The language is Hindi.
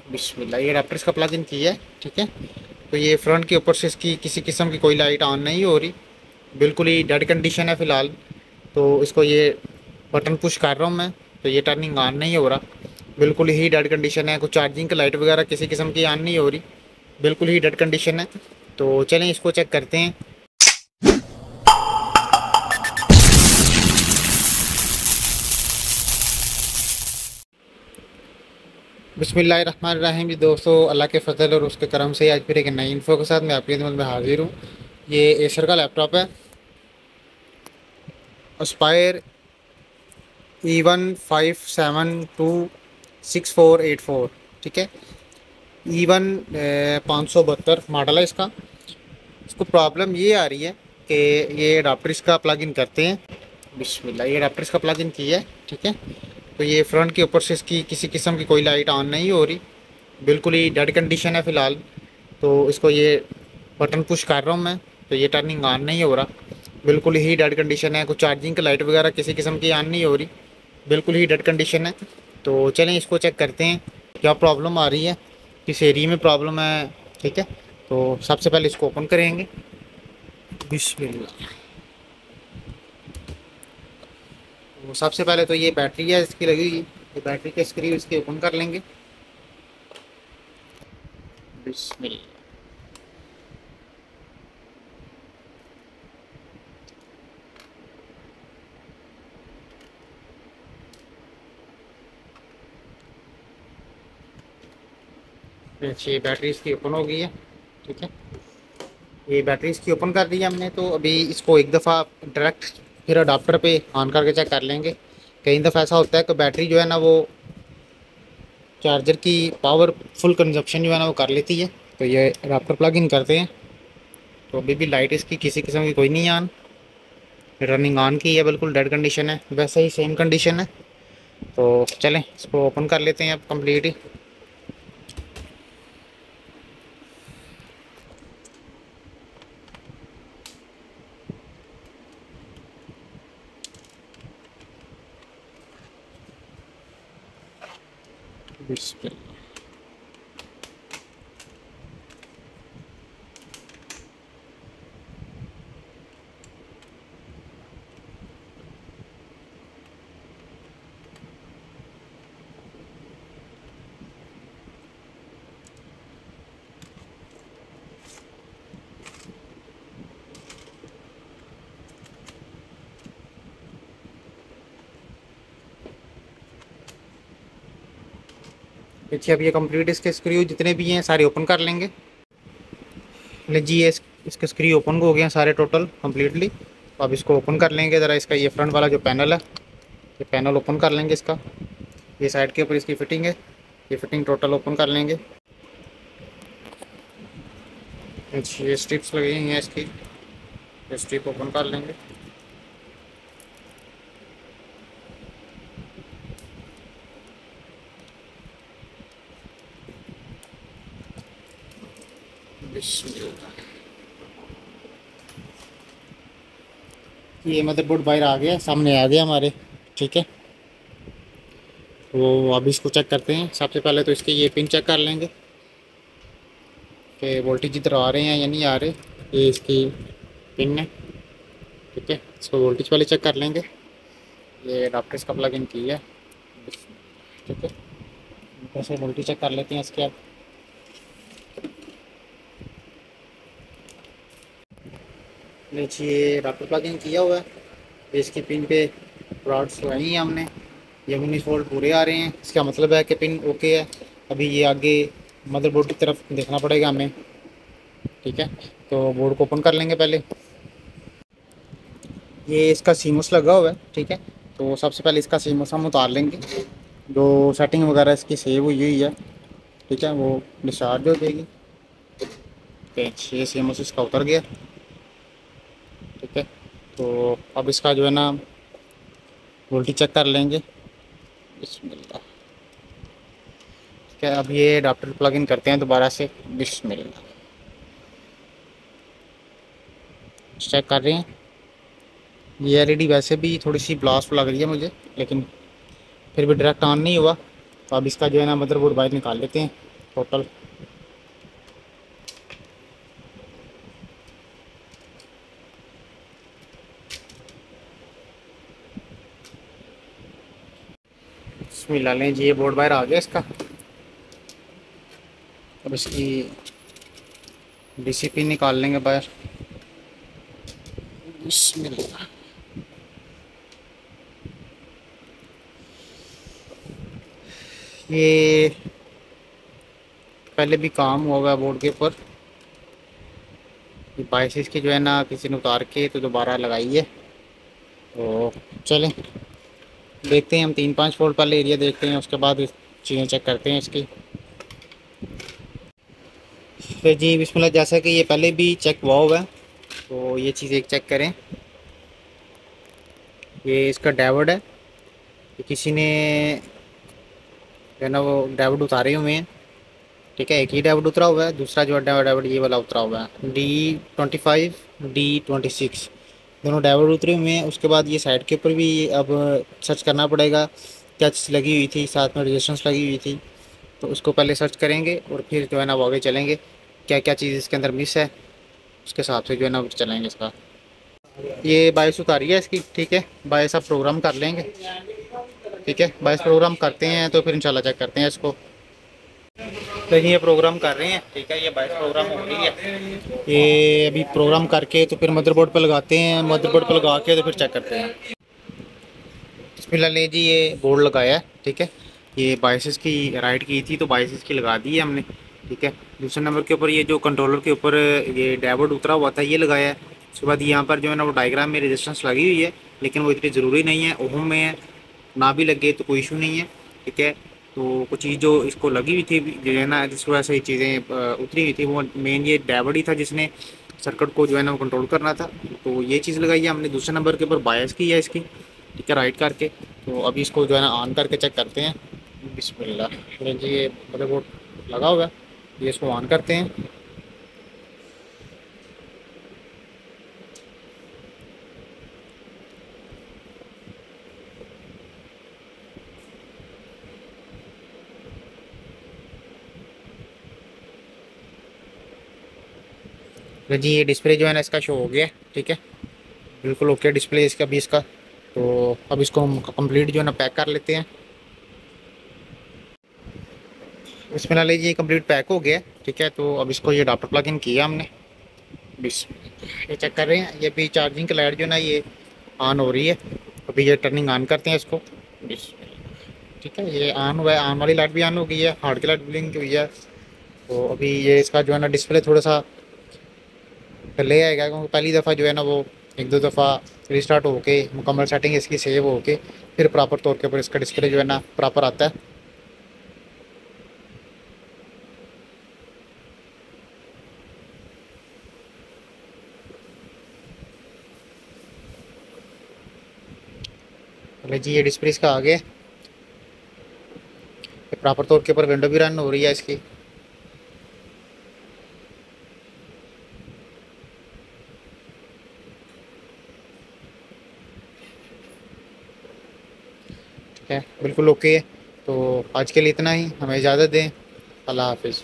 बिस्मिल्लाह, ये एडाप्टर इसका प्लग इन किया है। ठीक है, तो ये फ्रंट के ऊपर से इसकी किसी किस्म की कोई लाइट ऑन नहीं हो रही, बिल्कुल ही डेड कंडीशन है फ़िलहाल। तो इसको ये बटन पुश कर रहा हूँ मैं, तो ये टर्निंग ऑन नहीं हो रहा, बिल्कुल ही डेड कंडीशन है। कुछ चार्जिंग की लाइट वगैरह किसी किस्म की ऑन नहीं हो रही, बिल्कुल ही डेड कंडीशन है। तो चलें इसको चेक करते हैं। बिस्मिल्लाहिर्रहमानिर्रहीम। जी दोस्तों, अल्लाह के फजल और उसके करम से आज फिर एक नई इन्फो के साथ मैं आपकी खिदमत में हाजिर हूँ। ये एसर का लैपटॉप है, एस्पायर E15726 484। ठीक है, E1 572 मॉडल है इसका। इसको प्रॉब्लम ये आ रही है कि ये अडाप्टर इसका प्लग इन करते हैं। बिस्मिल्लाह, ये अडाप्टर इसका प्लग इन किया है। ठीक है, तो ये फ्रंट के ऊपर से इसकी किसी किस्म की कोई लाइट ऑन नहीं हो रही, बिल्कुल ही डेड कंडीशन है फ़िलहाल। तो इसको ये बटन पुश कर रहा हूँ मैं, तो ये टर्निंग ऑन नहीं हो रहा, बिल्कुल ही डेड कंडीशन है। कुछ चार्जिंग की लाइट वगैरह किसी किस्म की ऑन नहीं हो रही, बिल्कुल ही डेड कंडीशन है। तो चलें इसको चेक करते हैं क्या प्रॉब्लम आ रही है, किस एरिया में प्रॉब्लम है। ठीक है, तो सबसे पहले इसको ओपन करेंगे। बिस्मिल्लाह। तो सबसे पहले तो ये बैटरी है इसकी लगी हुई, ये बैटरी के स्क्रू इसके ओपन कर लेंगे। बिस्मिल्लाह। ये बैटरी इसकी ओपन हो गई है। ठीक है, ये बैटरी इसकी ओपन कर दी है हमने। तो अभी इसको एक दफ़ा डायरेक्ट फिर अडाप्टर पे ऑन करके चेक कर लेंगे। कई दफ़ा ऐसा होता है कि बैटरी जो है ना वो चार्जर की पावर फुल कंजप्शन जो है ना वो कर लेती है। तो ये अडाप्टर प्लग इन करते हैं। तो अभी भी लाइट इसकी किसी किस्म की कोई नहीं है ऑन, रनिंग ऑन की है, बिल्कुल डेड कंडीशन है, वैसे ही सेम कंडीशन है। तो चलें इसको ओपन कर लेते हैं अब कंप्लीट ही। देखिए अब ये कंप्लीट इसके स्क्रू जितने भी हैं सारे ओपन कर लेंगे। जी, ये इसके स्क्रू ओपन हो गए हैं सारे टोटल कम्प्लीटली। तो अब इसको ओपन कर लेंगे ज़रा। इसका ये फ्रंट वाला जो पैनल है, ये पैनल ओपन कर लेंगे इसका। ये साइड के ऊपर इसकी फ़िटिंग है, ये फ़िटिंग टोटल ओपन कर लेंगे। ये स्ट्रिप्स लगी हुई हैं इसकी, ये स्ट्रिप ओपन कर लेंगे। ये मदरबोर्ड बाहर आ गया, सामने आ गया हमारे। ठीक है, तो अब इसको चेक करते हैं। सबसे पहले तो इसके ये पिन चेक कर लेंगे कि वोल्टेज इधर आ रहे हैं या नहीं आ रहे। ये इसकी पिन है। ठीक है, इसको वोल्टेज पहले चेक कर लेंगे। ये अडाप्टर इसका प्लग इन किया है। ठीक है, कैसे वोल्टेज चेक कर लेते हैं इसके। अब नीचे अडाप्टर प्लग इन किया हुआ है, इसकी पिन पे रॉड्स लगाई हैं हमने। ये 19 वोल्ट पूरे आ रहे हैं, इसका मतलब है कि पिन ओके है। अभी ये आगे मदरबोर्ड की तरफ देखना पड़ेगा हमें। ठीक है, तो बोर्ड को ओपन कर लेंगे पहले। ये इसका सीमोस लगा हुआ है। ठीक है, तो सबसे पहले इसका सीमोस हम उतार लेंगे। जो सेटिंग वगैरह इसकी सेव हुई है, ठीक है, वो डिस्चार्ज हो जाएगी। ये सीमोस इसका उतर गया। ठीक है, तो अब इसका जो है ना वोल्टेज चेक कर लेंगे। बिस्मिल्लाह। ठीक है, अब ये अडाप्टर प्लग इन करते हैं दोबारा से। बिस्मिल्लाह। चेक कर रहे हैं, ये एलईडी वैसे भी थोड़ी सी ब्लास्ट लग रही है मुझे, लेकिन फिर भी डायरेक्ट ऑन नहीं हुआ। तो अब इसका जो है ना मदरबोर्ड बाहर निकाल लेते हैं। टोटल। बिस्मिल्लाह लें जी, ये बोर्ड बाहर आ गया इसका। अब इसकी डीसीपी निकाल लेंगे बाहर। बिस्मिल्लाह। ये पहले भी काम हुआ हुआ है बोर्ड के ऊपर। ये बाईस की जो है ना किसी ने उतार के तो दोबारा लगाई है। तो चलें देखते हैं, हम 3-5 वोल्ट पहले एरिया देखते हैं, उसके बाद चीज़ें चेक करते हैं इसकी। फिर जी बिस्मिल्लाह, जैसा कि ये पहले भी चेक हुआ है तो ये चीज़ एक चेक करें। ये इसका डायोड है, ये किसी ने जो है ना वो डायोड उतारे हुए हैं। ठीक है, एक ही डायोड उतरा हुआ है, दूसरा जो डायोड ये वाला उतरा हुआ है D25 D26, दोनों डायोड उतरे हुए हैं। उसके बाद ये साइड के ऊपर भी अब सर्च करना पड़ेगा क्या चीज़ लगी हुई थी, साथ में रेजिस्टेंस लगी हुई थी, तो उसको पहले सर्च करेंगे और फिर जो है ना वो आगे चलेंगे क्या क्या चीज़ इसके अंदर मिस है, उसके हिसाब से जो है ना चलेंगे इसका। ये बाईस उतारी है इसकी। ठीक है, बाईस आप प्रोग्राम कर लेंगे। ठीक है, बाईस प्रोग्राम करते हैं तो फिर इंशाल्लाह चेक करते हैं इसको। देखिए ये प्रोग्राम कर रहे हैं। ठीक है, ये बाईस प्रोग्राम हो रही है। ये अभी प्रोग्राम करके तो फिर मदरबोर्ड पर लगाते हैं, मदरबोर्ड पर लगा के तो फिर चेक करते हैं। बिस्मिल्लाह ले जी, ये बोर्ड लगाया है। ठीक है, ये बाईस की राइट की थी तो बाईस की लगा दी है हमने। ठीक है, दूसरे नंबर के ऊपर ये जो कंट्रोलर के ऊपर ये डायोड उतरा हुआ था ये लगाया है। उसके बाद यहाँ पर जो है ना वो डायग्राम में रेजिस्टेंस लगी हुई है, लेकिन वो इतनी ज़रूरी नहीं है, ओहम में है, ना भी लगे तो कोई इशू नहीं है। ठीक है, तो कुछ चीज़ जो इसको लगी हुई थी जो है ना जिस वजह से ये चीज़ें उतरी हुई थी, वो मेन ये डायोड ही था जिसने सर्किट को जो है ना वो कंट्रोल करना था। तो ये चीज़ लगाई है हमने। दूसरे नंबर के ऊपर बायस की है इसकी। ठीक है, राइट करके तो अभी इसको जो है ना ऑन करके चेक करते हैं। बिस्मिल्लाह जी, ये मदरबोर्ड लगा हुआ है, ये इसको ऑन करते हैं। तो जी ये डिस्प्ले जो है ना इसका शो हो गया है। ठीक है, बिल्कुल ओके डिस्प्ले इसका भी इसका। तो अब इसको हम कंप्लीट जो है ना पैक कर लेते हैं। इसमें ना लीजिए कंप्लीट पैक हो गया है। ठीक है, तो अब इसको ये अडाप्टर प्लग इन किया हमने। बिस ये चेक कर रहे हैं, ये भी चार्जिंग की लाइट जो है ना ये ऑन हो रही है। अभी ये टर्निंग ऑन करते हैं इसको। बिस ठीक है, ये ऑन हुआ है, ऑन वाली लाइट भी ऑन हो गई है, हार्ड की लाइट ब्लिंक हुई है। तो अभी ये इसका जो है ना डिस्प्ले थोड़ा सा ले आएगा, क्योंकि पहली दफ़ा जो है ना वो एक दो दफ़ा रिस्टार्ट होके मुकम्मल सेटिंग इसकी सेव होके फिर प्रॉपर तौर के ऊपर इसका डिस्प्ले जो है ना प्रॉपर आता है। पहले जी ये डिस्प्ले इसका आ गया, प्रॉपर तौर के ऊपर विंडो भी रन हो रही है इसकी। ठीक है, बिल्कुल ओके है। तो आज के लिए इतना ही, हमें इजाज़त दें। अल्लाह हाफिज़।